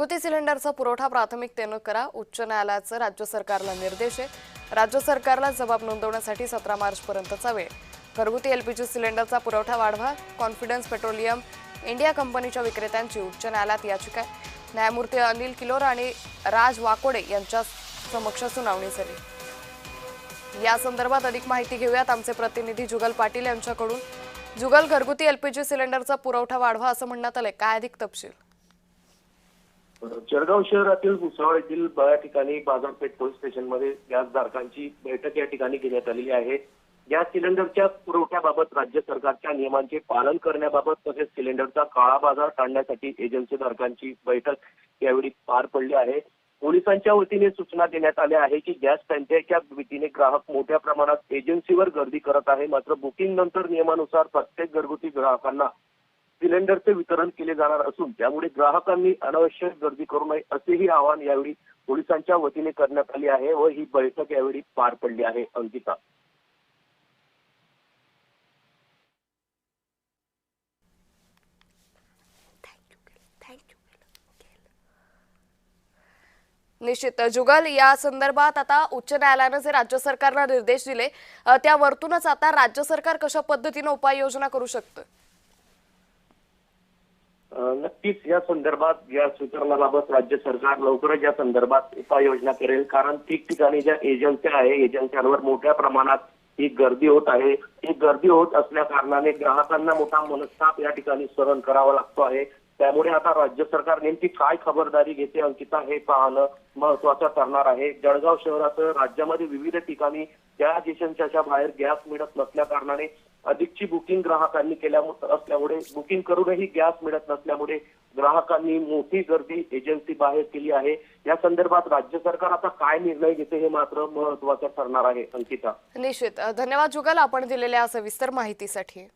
घरगुती सिलेंडरचा पुरवठा प्राथमिकतेने करा. उच्च न्यायालयाचा राज्य सरकारला निर्देश आहे. राज्य सरकारला जबाब नोंदवण्यासाठी 17 मार्चपर्यंतचा वेळ. घरगुती एलपीजी सिलेंडरचा पुरवठा वाढवा. कॉन्फिडन्स पेट्रोलियम इंडिया कंपनीच्या विक्रेत्यांची उच्च न्यायालयात याचिका. न्यायमूर्ती अनिल किलोर आणि राज वाकोडे यांच्या समक्ष सुनावणी झाली. या संदर्भात अधिक माहिती घेऊयात आमचे प्रतिनिधी जुगल पाटील यांच्याकडून. जुगल, घरगुती एलपीजी सिलेंडरचा पुरवठा वाढवा असं म्हणण्यात आलंय, काय अधिक तपशील? जळगाव शहरातील भुसावळ येथील या ठिकाणी बाजारपेठ पोलीस स्टेशनमध्ये गॅसधारकांची बैठक या ठिकाणी घेण्यात आलेली आहे. गॅस सिलेंडरच्या पुरवठ्याबाबत राज्य सरकारच्या नियमांचे पालन करण्याबाबत तसेच सिलेंडरचा काळा बाजार टाळण्यासाठी एजन्सीधारकांची बैठक यावेळी पार पडली आहे. पोलिसांच्या वतीने सूचना देण्यात आल्या आहे की गॅस टंचाईच्या भीतीने ग्राहक मोठ्या प्रमाणात एजन्सीवर गर्दी करत आहे. मात्र बुकिंग नंतर नियमानुसार प्रत्येक घरगुती ग्राहकांना सिलेंडरचे वितरण केले जाणार असून त्यामुळे ग्राहकांनी अनावश्यक गर्दी करू नये असेही आवाहन यावेळी पोलिसांच्या वतीने करण्यात आले आहे व ही बैठक यावेळी पार पडली आहे. अंकिता. निश्चित जुगल, या संदर्भात आता उच्च न्यायालयाने जे राज्य सरकारला निर्देश दिले त्यावरतूनच आता राज्य सरकार कशा पद्धतीने उपाययोजना करू शकतं? नक्कीच या संदर्भात गॅस वितरणाबाबत राज्य सरकार लवकरच या संदर्भात उपाययोजना करेल. कारण ठिकठिकाणी ज्या एजन्स्या आहे एजन्स्यांवर मोठ्या प्रमाणात ही गर्दी होत आहे. ही गर्दी होत असल्या कारणाने ग्राहकांना मोठा मनस्ताप या ठिकाणी सहन करावा लागतो आहे. त्यामुळे आता राज्य सरकार नेमकी काय खबरदारी घेते अंकिता, हे पाहणं महत्वाचं ठरणार आहे. जळगाव शहरासह राज्यामध्ये विविध ठिकाणी गॅस एजन्सीच्या बाहेर गॅस मिळत नसल्या कारणाने अधिकची बुकिंग ग्राहकांनी केल्या असल्यामुळे बुकिंग करूनही गॅस मिळत नसल्यामुळे ग्राहकांनी मोठी गर्दी एजन्सी बाहेर केली आहे. या संदर्भात राज्य सरकार आता काय निर्णय घेते हे मात्र महत्वाचं ठरणार आहे. अंकिता. निश्चित. धन्यवाद जुगल, आपण दिलेल्या सविस्तर माहितीसाठी.